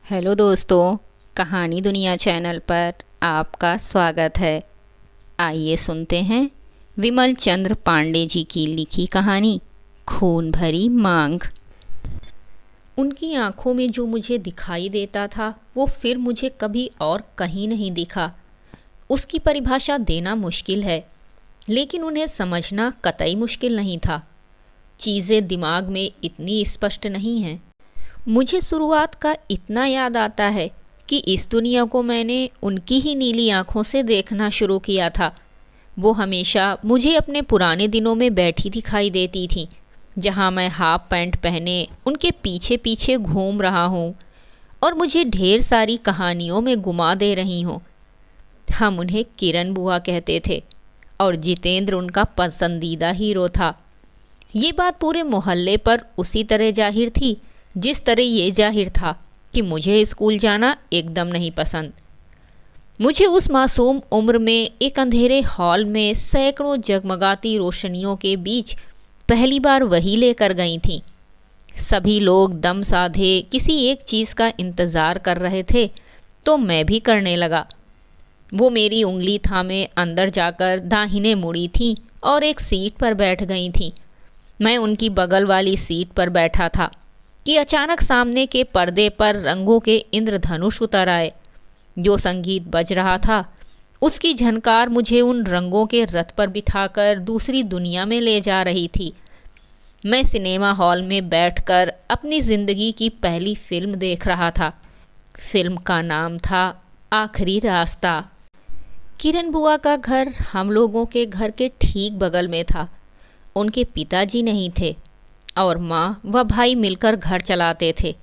Hello दोस्तों, कहानी दुनिया चैनल पर आपका स्वागत है। आइए सुनते हैं विमल चंद्र पांडे जी की लिखी कहानी खून भरी मांग। उनकी आंखों में जो मुझे दिखाई देता था वो फिर मुझे कभी और कहीं नहीं दिखा। उसकी परिभाषा देना मुश्किल है, लेकिन उन्हें समझना कतई मुश्किल नहीं था। चीज़ें दिमाग में इतनी स्पष्ट नहीं हैं। मुझे शुरुआत का इतना याद आता है कि इस दुनिया को मैंने उनकी ही नीली आंखों से देखना शुरू किया था। वो हमेशा मुझे अपने पुराने दिनों में बैठी दिखाई देती थी, जहाँ मैं हाफ पैंट पहने उनके पीछे पीछे घूम रहा हूँ और मुझे ढेर सारी कहानियों में गुमा दे रही हूँ। हम उन्हें किरण बुआ कहते थे और जितेंद्र उनका पसंदीदा हीरो था। ये बात पूरे मोहल्ले पर उसी तरह जाहिर थी जिस तरह ये जाहिर था कि मुझे स्कूल जाना एकदम नहीं पसंद। मुझे उस मासूम उम्र में एक अंधेरे हॉल में सैकड़ों जगमगाती रोशनियों के बीच पहली बार वही लेकर गई थी। सभी लोग दम साधे किसी एक चीज़ का इंतज़ार कर रहे थे, तो मैं भी करने लगा। वो मेरी उंगली थामे अंदर जाकर दाहिने मुड़ी थी और एक सीट पर बैठ गई थी। मैं उनकी बगल वाली सीट पर बैठा था कि अचानक सामने के पर्दे पर रंगों के इंद्रधनुष उतर आए। जो संगीत बज रहा था उसकी झनकार मुझे उन रंगों के रथ पर बिठाकर दूसरी दुनिया में ले जा रही थी। मैं सिनेमा हॉल में बैठकर अपनी ज़िंदगी की पहली फिल्म देख रहा था। फिल्म का नाम था आखिरी रास्ता। किरण बुआ का घर हम लोगों के घर के ठीक बगल में था। उनके पिताजी नहीं थे और माँ व भाई मिलकर घर चलाते थे।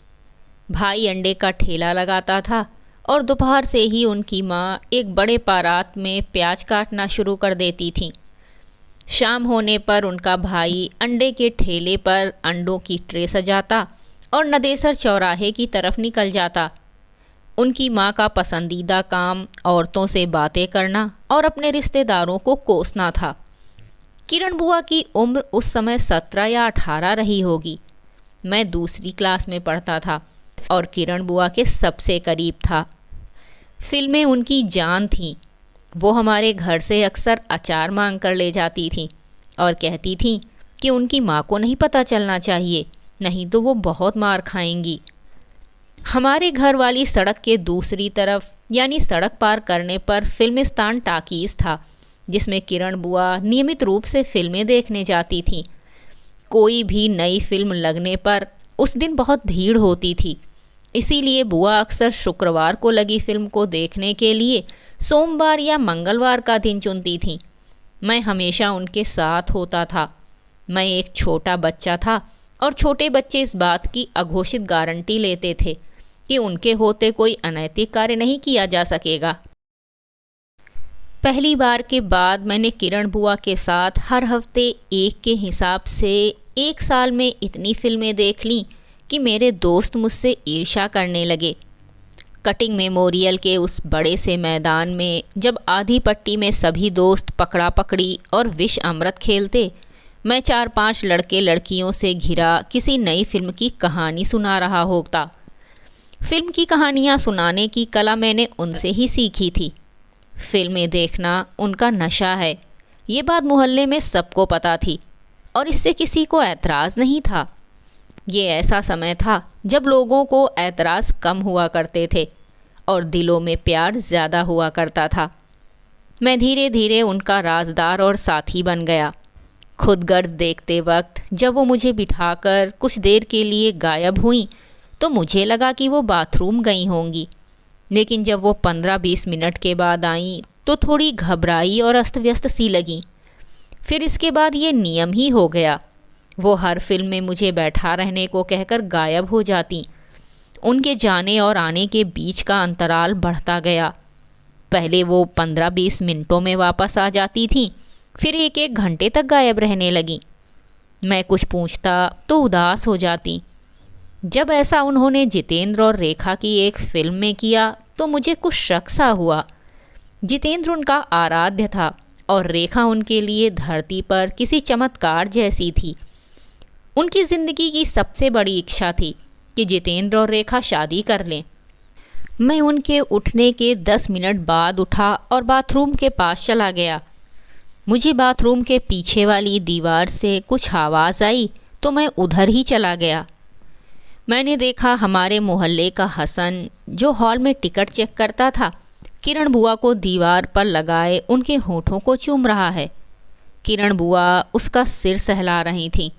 भाई अंडे का ठेला लगाता था और दोपहर से ही उनकी माँ एक बड़े परात में प्याज काटना शुरू कर देती थी। शाम होने पर उनका भाई अंडे के ठेले पर अंडों की ट्रे सजाता और नदेसर चौराहे की तरफ निकल जाता। उनकी माँ का पसंदीदा काम औरतों से बातें करना और अपने रिश्तेदारों को कोसना था। किरण बुआ की उम्र उस समय 17 या 18 रही होगी। मैं दूसरी क्लास में पढ़ता था और किरण बुआ के सबसे करीब था। फिल्में उनकी जान थीं। वो हमारे घर से अक्सर अचार मांग कर ले जाती थीं और कहती थीं कि उनकी माँ को नहीं पता चलना चाहिए, नहीं तो वो बहुत मार खाएंगी। हमारे घर वाली सड़क के दूसरी तरफ यानी सड़क पार करने पर फिल्मिस्तान टाकीज़ था, जिसमें किरण बुआ नियमित रूप से फिल्में देखने जाती थीं। कोई भी नई फिल्म लगने पर उस दिन बहुत भीड़ होती थी, इसीलिए बुआ अक्सर शुक्रवार को लगी फिल्म को देखने के लिए सोमवार या मंगलवार का दिन चुनती थीं। मैं हमेशा उनके साथ होता था। मैं एक छोटा बच्चा था और छोटे बच्चे इस बात की अघोषित गारंटी लेते थे कि उनके होते कोई अनैतिक कार्य नहीं किया जा सकेगा। पहली बार के बाद मैंने किरण बुआ के साथ हर हफ्ते एक के हिसाब से एक साल में इतनी फिल्में देख लीं कि मेरे दोस्त मुझसे ईर्ष्या करने लगे। कटिंग मेमोरियल के उस बड़े से मैदान में जब आधी पट्टी में सभी दोस्त पकड़ा पकड़ी और विष अमृत खेलते, मैं 4-5 लड़के लड़कियों से घिरा किसी नई फिल्म की कहानी सुना रहा होता। फिल्म की कहानियाँ सुनाने की कला मैंने उनसे ही सीखी थी। फिल्में देखना उनका नशा है, ये बात मोहल्ले में सबको पता थी और इससे किसी को ऐतराज़ नहीं था। ये ऐसा समय था जब लोगों को ऐतराज़ कम हुआ करते थे और दिलों में प्यार ज़्यादा हुआ करता था। मैं धीरे धीरे उनका राजदार और साथी बन गया। खुद गर्ज देखते वक्त जब वो मुझे बिठाकर कुछ देर के लिए गायब हुई तो मुझे लगा कि वो बाथरूम गई होंगी, लेकिन जब वो 15-20 मिनट के बाद आई तो थोड़ी घबराई और अस्त व्यस्त सी लगी। फिर इसके बाद ये नियम ही हो गया। वो हर फिल्म में मुझे बैठा रहने को कहकर गायब हो जाती। उनके जाने और आने के बीच का अंतराल बढ़ता गया। पहले वो 15-20 मिनटों में वापस आ जाती थी, फिर 1-1 घंटे तक गायब रहने लगी। मैं कुछ पूछता तो उदास हो जाती। जब ऐसा उन्होंने जितेंद्र और रेखा की एक फिल्म में किया तो मुझे कुछ शक सा हुआ। जितेंद्र उनका आराध्य था और रेखा उनके लिए धरती पर किसी चमत्कार जैसी थी। उनकी ज़िंदगी की सबसे बड़ी इच्छा थी कि जितेंद्र और रेखा शादी कर लें, मैं उनके उठने के 10 मिनट बाद उठा और बाथरूम के पास चला गया। मुझे बाथरूम के पीछे वाली दीवार से कुछ आवाज़ आई तो मैं उधर ही चला गया। मैंने देखा हमारे मोहल्ले का हसन, जो हॉल में टिकट चेक करता था, किरण बुआ को दीवार पर लगाए उनके होठों को चूम रहा है। किरण बुआ उसका सिर सहला रही थीं।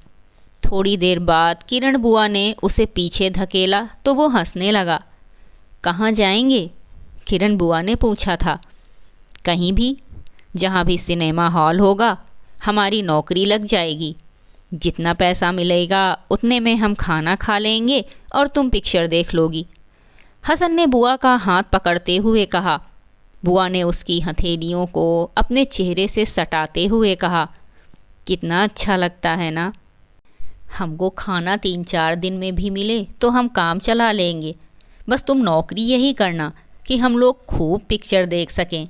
थोड़ी देर बाद किरण बुआ ने उसे पीछे धकेला तो वो हंसने लगा। कहाँ जाएंगे? किरण बुआ ने पूछा था। कहीं भी, जहाँ भी सिनेमा हॉल होगा। हमारी नौकरी लग जाएगी, जितना पैसा मिलेगा उतने में हम खाना खा लेंगे और तुम पिक्चर देख लोगी। हसन ने बुआ का हाथ पकड़ते हुए कहा। बुआ ने उसकी हथेलियों को अपने चेहरे से सटाते हुए कहा, कितना अच्छा लगता है ना। हमको खाना 3-4 दिन में भी मिले तो हम काम चला लेंगे। बस तुम नौकरी यही करना कि हम लोग खूब पिक्चर देख सकें।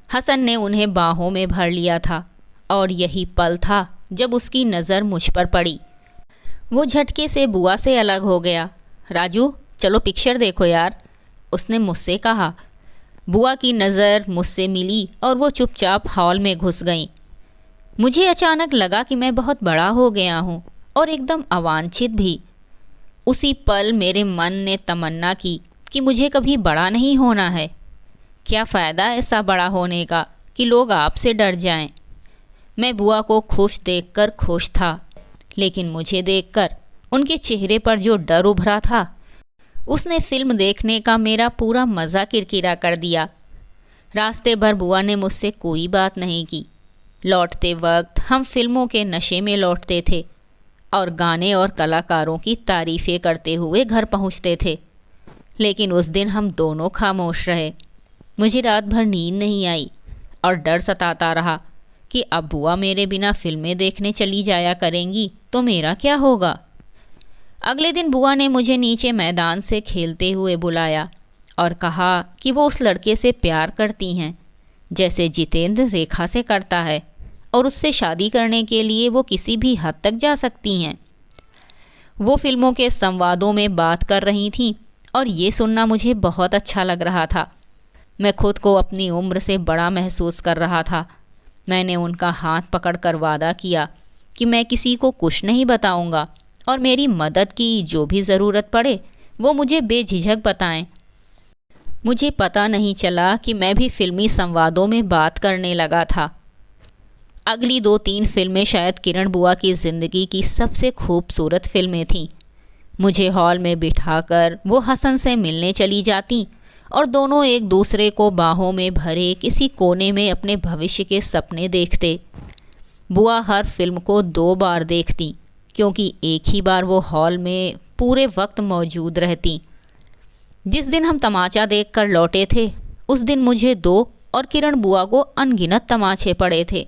हसन ने उन्हें बाहों में भर लिया था और यही पल था जब उसकी नज़र मुझ पर पड़ी। वो झटके से बुआ से अलग हो गया। राजू, चलो पिक्चर देखो यार, उसने मुझसे कहा। बुआ की नज़र मुझसे मिली और वो चुपचाप हॉल में घुस गईं। मुझे अचानक लगा कि मैं बहुत बड़ा हो गया हूँ और एकदम अवांछित भी। उसी पल मेरे मन ने तमन्ना की कि मुझे कभी बड़ा नहीं होना है। क्या फ़ायदा ऐसा बड़ा होने का कि लोग आपसे डर जाएं। मैं बुआ को खुश देखकर खुश था, लेकिन मुझे देखकर उनके चेहरे पर जो डर उभरा था, उसने फिल्म देखने का मेरा पूरा मज़ा किरकिरा कर दिया। रास्ते भर बुआ ने मुझसे कोई बात नहीं की। लौटते वक्त हम फिल्मों के नशे में लौटते थे और गाने और कलाकारों की तारीफ़ें करते हुए घर पहुंचते थे। लेकिन उस दिन हम दोनों खामोश रहे। मुझे रात भर नींद नहीं आई और डर सताता रहा कि अब बुआ मेरे बिना फिल्में देखने चली जाया करेंगी तो मेरा क्या होगा। अगले दिन बुआ ने मुझे नीचे मैदान से खेलते हुए बुलाया और कहा कि वो उस लड़के से प्यार करती हैं जैसे जितेंद्र रेखा से करता है और उससे शादी करने के लिए वो किसी भी हद तक जा सकती हैं। वो फिल्मों के संवादों में बात कर रही थीं और ये सुनना मुझे बहुत अच्छा लग रहा था। मैं खुद को अपनी उम्र से बड़ा महसूस कर रहा था। मैंने उनका हाथ पकड़कर वादा किया कि मैं किसी को कुछ नहीं बताऊंगा और मेरी मदद की जो भी ज़रूरत पड़े वो मुझे बेझिझक बताएं। मुझे पता नहीं चला कि मैं भी फिल्मी संवादों में बात करने लगा था। अगली 2-3 फिल्में शायद किरण बुआ की ज़िंदगी की सबसे खूबसूरत फिल्में थीं। मुझे हॉल में बिठाकर वो हसन से मिलने चली जाती और दोनों एक दूसरे को बाहों में भरे किसी कोने में अपने भविष्य के सपने देखते। बुआ हर फिल्म को 2 बार देखती क्योंकि एक ही बार वो हॉल में पूरे वक्त मौजूद रहती। जिस दिन हम तमाचा देखकर लौटे थे उस दिन मुझे 2 और किरण बुआ को अनगिनत तमाचे पड़े थे।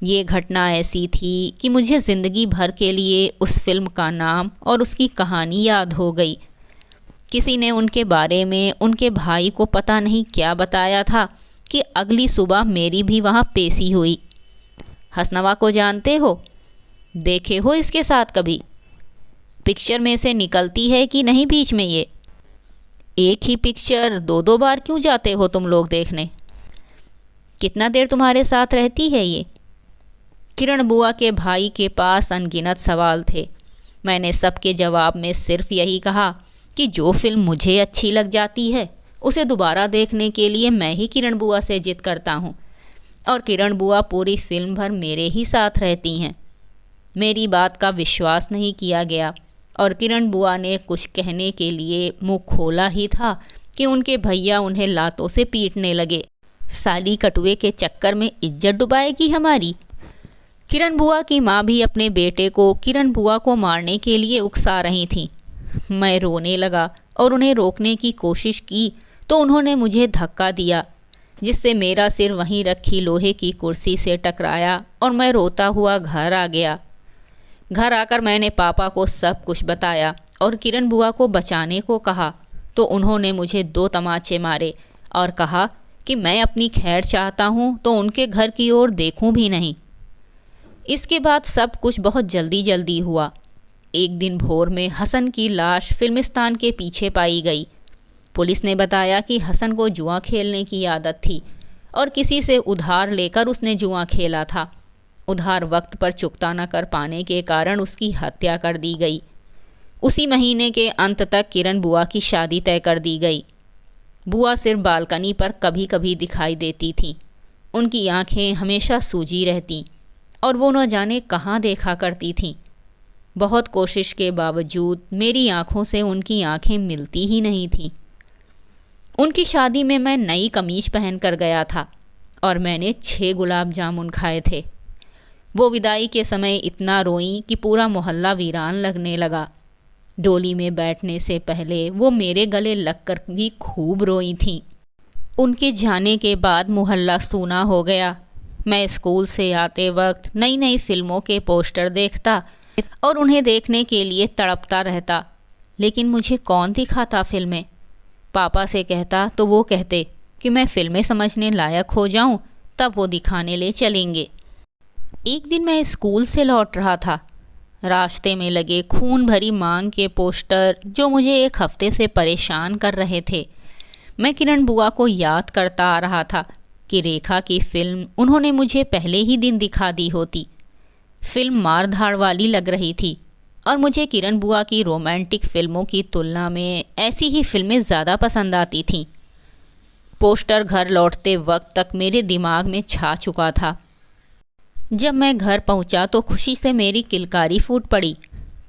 ये घटना ऐसी थी कि मुझे ज़िंदगी भर के लिए उस फिल्म का नाम और उसकी कहानी याद हो गई। किसी ने उनके बारे में उनके भाई को पता नहीं क्या बताया था कि अगली सुबह मेरी भी वहाँ पेशी हुई। हसनवा को जानते हो? देखे हो इसके साथ कभी? पिक्चर में से निकलती है कि नहीं बीच में ये? एक ही पिक्चर 2-2 बार क्यों जाते हो तुम लोग देखने? कितना देर तुम्हारे साथ रहती है ये? किरण बुआ के भाई के पास अनगिनत सवाल थे। मैंने सबके जवाब में सिर्फ यही कहा कि जो फिल्म मुझे अच्छी लग जाती है उसे दोबारा देखने के लिए मैं ही किरण बुआ से जिद करता हूँ और किरण बुआ पूरी फिल्म भर मेरे ही साथ रहती हैं। मेरी बात का विश्वास नहीं किया गया और किरण बुआ ने कुछ कहने के लिए मुंह खोला ही था कि उनके भैया उन्हें लातों से पीटने लगे। साली कटुए के चक्कर में इज्जत डुबाएगी हमारी। किरण बुआ की माँ भी अपने बेटे को किरण बुआ को मारने के लिए उकसा रही थी। मैं रोने लगा और उन्हें रोकने की कोशिश की तो उन्होंने मुझे धक्का दिया जिससे मेरा सिर वहीं रखी लोहे की कुर्सी से टकराया और मैं रोता हुआ घर आ गया। घर आकर मैंने पापा को सब कुछ बताया और किरण बुआ को बचाने को कहा तो उन्होंने मुझे 2 तमाचे मारे और कहा कि मैं अपनी खैर चाहता हूँ तो उनके घर की ओर देखूँ भी नहीं। इसके बाद सब कुछ बहुत जल्दी जल्दी हुआ। एक दिन भोर में हसन की लाश फिल्मिस्तान के पीछे पाई गई। पुलिस ने बताया कि हसन को जुआ खेलने की आदत थी और किसी से उधार लेकर उसने जुआ खेला था। उधार वक्त पर चुकता न कर पाने के कारण उसकी हत्या कर दी गई। उसी महीने के अंत तक किरण बुआ की शादी तय कर दी गई। बुआ सिर्फ बालकनी पर कभी कभी दिखाई देती थीं। उनकी आंखें हमेशा सूजी रहती और वो न जाने कहाँ देखा करती थीं। बहुत कोशिश के बावजूद मेरी आंखों से उनकी आंखें मिलती ही नहीं थीं। उनकी शादी में मैं नई कमीज पहन कर गया था और मैंने 6 गुलाब जामुन खाए थे। वो विदाई के समय इतना रोईं कि पूरा मोहल्ला वीरान लगने लगा। डोली में बैठने से पहले वो मेरे गले लगकर भी खूब रोई थीं। उनके जाने के बाद मोहल्ला सूना हो गया। मैं स्कूल से आते वक्त नई नई फिल्मों के पोस्टर देखता और उन्हें देखने के लिए तड़पता रहता, लेकिन मुझे कौन दिखाता फिल्में। पापा से कहता तो वो कहते कि मैं फिल्में समझने लायक हो जाऊं, तब वो दिखाने ले चलेंगे। एक दिन मैं स्कूल से लौट रहा था। रास्ते में लगे खून भरी मांग के पोस्टर जो मुझे एक हफ्ते से परेशान कर रहे थे। मैं किरण बुआ को याद करता आ रहा था कि रेखा की फिल्म उन्होंने मुझे पहले ही दिन दिखा दी होती। फिल्म मार धाड़ वाली लग रही थी और मुझे किरण बुआ की रोमांटिक फिल्मों की तुलना में ऐसी ही फिल्में ज़्यादा पसंद आती थीं। पोस्टर घर लौटते वक्त तक मेरे दिमाग में छा चुका था। जब मैं घर पहुंचा तो खुशी से मेरी किलकारी फूट पड़ी।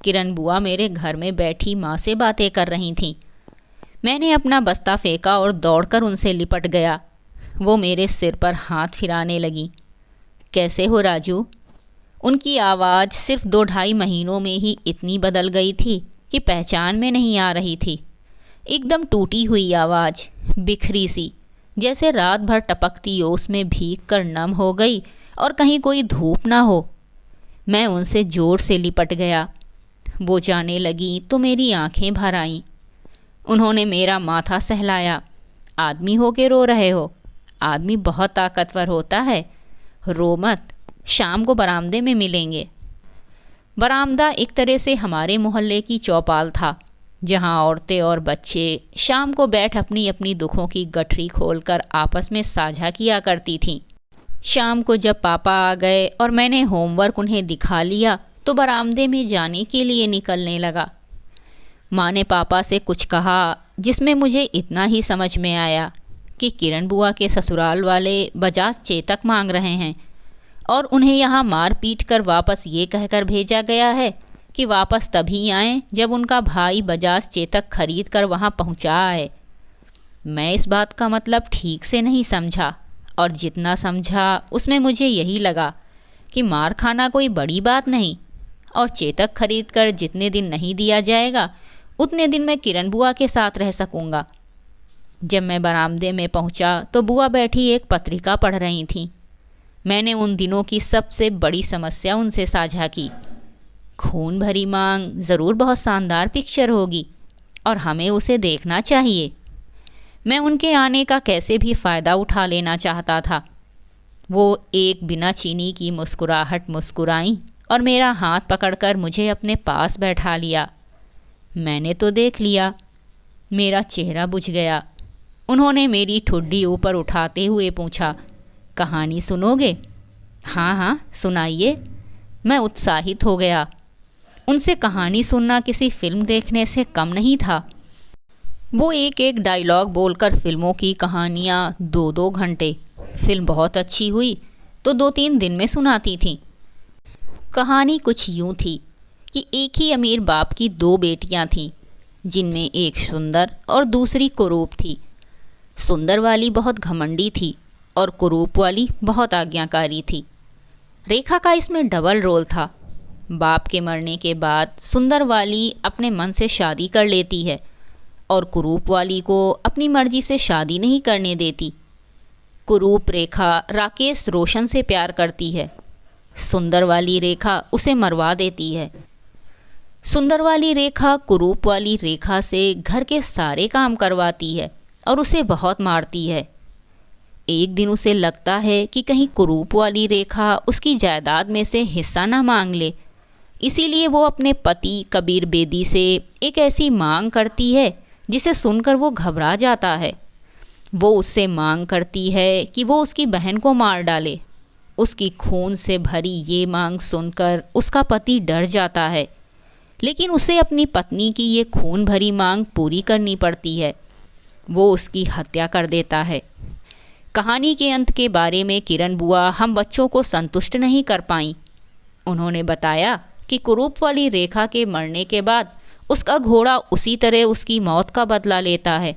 किरण बुआ मेरे घर में बैठी माँ से बातें कर रही थीं। मैंने अपना बस्ता फेंका और दौड़कर उनसे लिपट गया। वो मेरे सिर पर हाथ फिराने लगी। कैसे हो राजू? उनकी आवाज़ सिर्फ 2-2.5 महीनों में ही इतनी बदल गई थी कि पहचान में नहीं आ रही थी। एकदम टूटी हुई आवाज़, बिखरी सी, जैसे रात भर टपकती ओस में भीग कर नम हो गई और कहीं कोई धूप ना हो। मैं उनसे जोर से लिपट गया। वो जाने लगी तो मेरी आंखें भर आईं। उन्होंने मेरा माथा सहलाया। आदमी हो के रो रहे हो? आदमी बहुत ताकतवर होता है, रो मत, शाम को बरामदे में मिलेंगे। बरामदा एक तरह से हमारे मोहल्ले की चौपाल था, जहां औरतें और बच्चे शाम को बैठ अपनी अपनी दुखों की गठरी खोलकर आपस में साझा किया करती थीं। शाम को जब पापा आ गए और मैंने होमवर्क उन्हें दिखा लिया तो बरामदे में जाने के लिए निकलने लगा। माँ ने पापा से कुछ कहा जिसमें मुझे इतना ही समझ में आया कि किरण बुआ के ससुराल वाले बजाज चेतक मांग रहे हैं और उन्हें यहाँ मार पीट कर वापस ये कहकर भेजा गया है कि वापस तभी आएं जब उनका भाई बजाज चेतक खरीद कर वहाँ पहुँचा आए। मैं इस बात का मतलब ठीक से नहीं समझा और जितना समझा उसमें मुझे यही लगा कि मार खाना कोई बड़ी बात नहीं और चेतक खरीद कर जितने दिन नहीं दिया जाएगा उतने दिन मैं किरण बुआ के साथ रह सकूँगा। जब मैं बरामदे में पहुँचा तो बुआ बैठी एक पत्रिका पढ़ रही थीं। मैंने उन दिनों की सबसे बड़ी समस्या उनसे साझा की। खून भरी मांग ज़रूर बहुत शानदार पिक्चर होगी और हमें उसे देखना चाहिए। मैं उनके आने का कैसे भी फ़ायदा उठा लेना चाहता था। वो एक बिना चीनी की मुस्कुराहट मुस्कुराईं और मेरा हाथ पकड़कर मुझे अपने पास बैठा लिया। मैंने तो देख लिया। मेरा चेहरा बुझ गया। उन्होंने मेरी ठुड्डी ऊपर उठाते हुए पूछा, कहानी सुनोगे? हाँ हाँ सुनाइए। मैं उत्साहित हो गया। उनसे कहानी सुनना किसी फिल्म देखने से कम नहीं था। वो एक एक डायलॉग बोलकर फिल्मों की कहानियाँ 2-2 घंटे, फिल्म बहुत अच्छी हुई तो 2-3 दिन में सुनाती थीं। कहानी कुछ यूँ थी कि एक ही अमीर बाप की 2 बेटियाँ थीं, जिनमें एक सुंदर और दूसरी कुरूप थी। सुंदर वाली बहुत घमंडी थी और कुरूप वाली बहुत आज्ञाकारी थी। रेखा का इसमें डबल रोल था। बाप के मरने के बाद सुंदर वाली अपने मन से शादी कर लेती है और कुरूप वाली को अपनी मर्जी से शादी नहीं करने देती। कुरूप रेखा राकेश रोशन से प्यार करती है। सुंदर वाली रेखा उसे मरवा देती है। सुंदर वाली रेखा कुरूप वाली रेखा से घर के सारे काम करवाती है और उसे बहुत मारती है। एक दिन उसे लगता है कि कहीं कुरूप वाली रेखा उसकी जायदाद में से हिस्सा ना मांग ले, इसीलिए वो अपने पति कबीर बेदी से एक ऐसी मांग करती है जिसे सुनकर वो घबरा जाता है। वो उससे मांग करती है कि वो उसकी बहन को मार डाले। उसकी खून से भरी ये मांग सुनकर उसका पति डर जाता है, लेकिन उसे अपनी पत्नी की ये खून भरी मांग पूरी करनी पड़ती है। वो उसकी हत्या कर देता है। कहानी के अंत के बारे में किरण बुआ हम बच्चों को संतुष्ट नहीं कर पाईं। उन्होंने बताया कि कुरूप वाली रेखा के मरने के बाद उसका घोड़ा उसी तरह उसकी मौत का बदला लेता है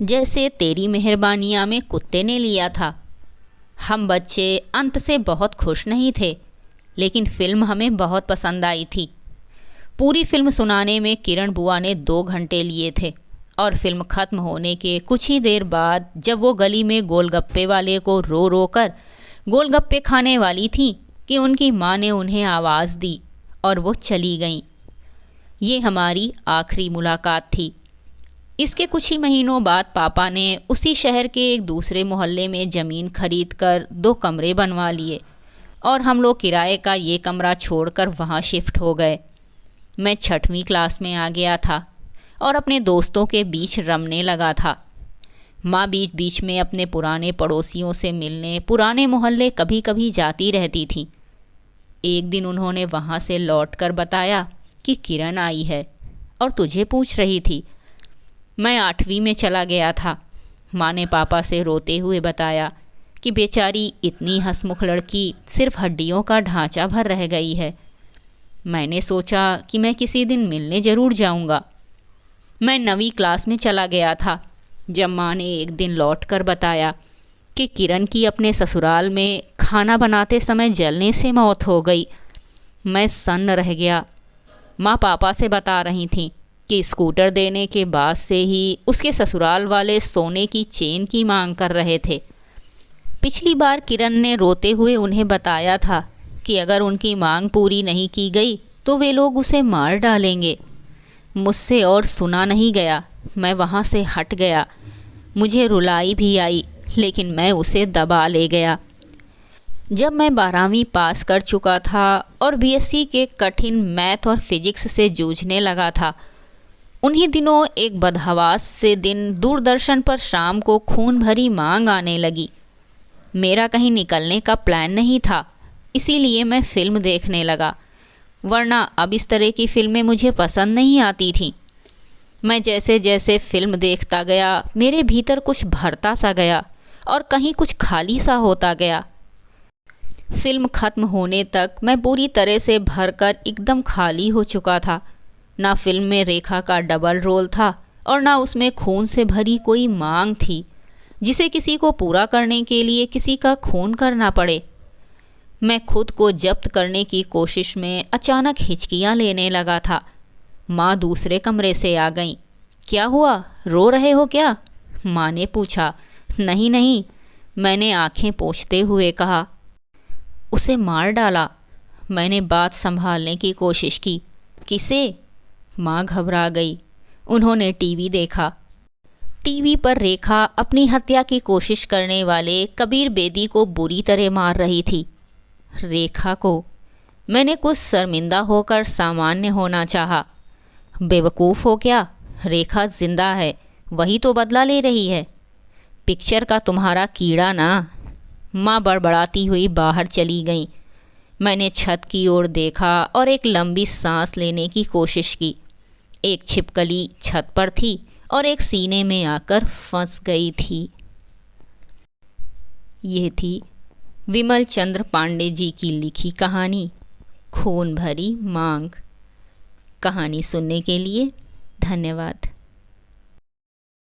जैसे तेरी मेहरबानियाँ में कुत्ते ने लिया था। हम बच्चे अंत से बहुत खुश नहीं थे, लेकिन फिल्म हमें बहुत पसंद आई थी। पूरी फिल्म सुनाने में किरण बुआ ने 2 घंटे लिए थे और फिल्म ख़त्म होने के कुछ ही देर बाद जब वो गली में गोलगप्पे वाले को रो रो कर गोलगप्पे खाने वाली थी कि उनकी माँ ने उन्हें आवाज़ दी और वो चली गईं। ये हमारी आखिरी मुलाकात थी। इसके कुछ ही महीनों बाद पापा ने उसी शहर के एक दूसरे मोहल्ले में ज़मीन खरीद कर 2 कमरे बनवा लिए और हम लोग किराए का ये कमरा छोड़कर वहाँ शिफ्ट हो गए। मैं 6वीं क्लास में आ गया था और अपने दोस्तों के बीच रमने लगा था। माँ बीच बीच में अपने पुराने पड़ोसियों से मिलने पुराने मोहल्ले कभी कभी जाती रहती थी। एक दिन उन्होंने वहाँ से लौटकर बताया कि किरण आई है और तुझे पूछ रही थी। मैं 8वीं में चला गया था। माँ ने पापा से रोते हुए बताया कि बेचारी इतनी हंसमुख लड़की सिर्फ हड्डियों का ढांचा भर रह गई है। मैंने सोचा कि मैं किसी दिन मिलने ज़रूर जाऊंगा। मैं 9वीं क्लास में चला गया था जब माँ ने एक दिन लौटकर बताया कि किरण की अपने ससुराल में खाना बनाते समय जलने से मौत हो गई। मैं सन्न रह गया। माँ पापा से बता रही थीं कि स्कूटर देने के बाद से ही उसके ससुराल वाले सोने की चेन की मांग कर रहे थे। पिछली बार किरण ने रोते हुए उन्हें बताया था कि अगर उनकी मांग पूरी नहीं की गई तो वे लोग उसे मार डालेंगे। मुझसे और सुना नहीं गया। मैं वहाँ से हट गया। मुझे रुलाई भी आई, लेकिन मैं उसे दबा ले गया। जब मैं 12वीं पास कर चुका था और बीएससी के कठिन मैथ और फिजिक्स से जूझने लगा था, उन्हीं दिनों एक बदहवास से दिन दूरदर्शन पर शाम को खून भरी मांग आने लगी। मेरा कहीं निकलने का प्लान नहीं था, इसीलिए मैं फिल्म देखने लगा, वरना अब इस तरह की फिल्में मुझे पसंद नहीं आती थीं। मैं जैसे जैसे फिल्म देखता गया मेरे भीतर कुछ भरता सा गया और कहीं कुछ खाली सा होता गया। फिल्म ख़त्म होने तक मैं पूरी तरह से भरकर एकदम खाली हो चुका था। ना फिल्म में रेखा का डबल रोल था और ना उसमें खून से भरी कोई मांग थी जिसे किसी को पूरा करने के लिए किसी का खून करना पड़े। मैं खुद को जब्त करने की कोशिश में अचानक हिचकियाँ लेने लगा था। माँ दूसरे कमरे से आ गईं। क्या हुआ, रो रहे हो क्या? माँ ने पूछा। नहीं नहीं, मैंने आंखें पोंछते हुए कहा। उसे मार डाला। मैंने बात संभालने की कोशिश की। किसे? माँ घबरा गई। उन्होंने टीवी देखा। टीवी पर रेखा अपनी हत्या की कोशिश करने वाले कबीर बेदी को बुरी तरह मार रही थी। रेखा को? मैंने कुछ शर्मिंदा होकर सामान्य होना चाहा। बेवकूफ़ हो क्या? रेखा जिंदा है, वही तो बदला ले रही है। पिक्चर का तुम्हारा कीड़ा ना। माँ बड़बड़ाती हुई बाहर चली गई। मैंने छत की ओर देखा और एक लंबी सांस लेने की कोशिश की। एक छिपकली छत पर थी और एक सीने में आकर फंस गई थी। यह थी विमल चंद्र पांडे जी की लिखी कहानी खून भरी मांग। कहानी सुनने के लिए धन्यवाद।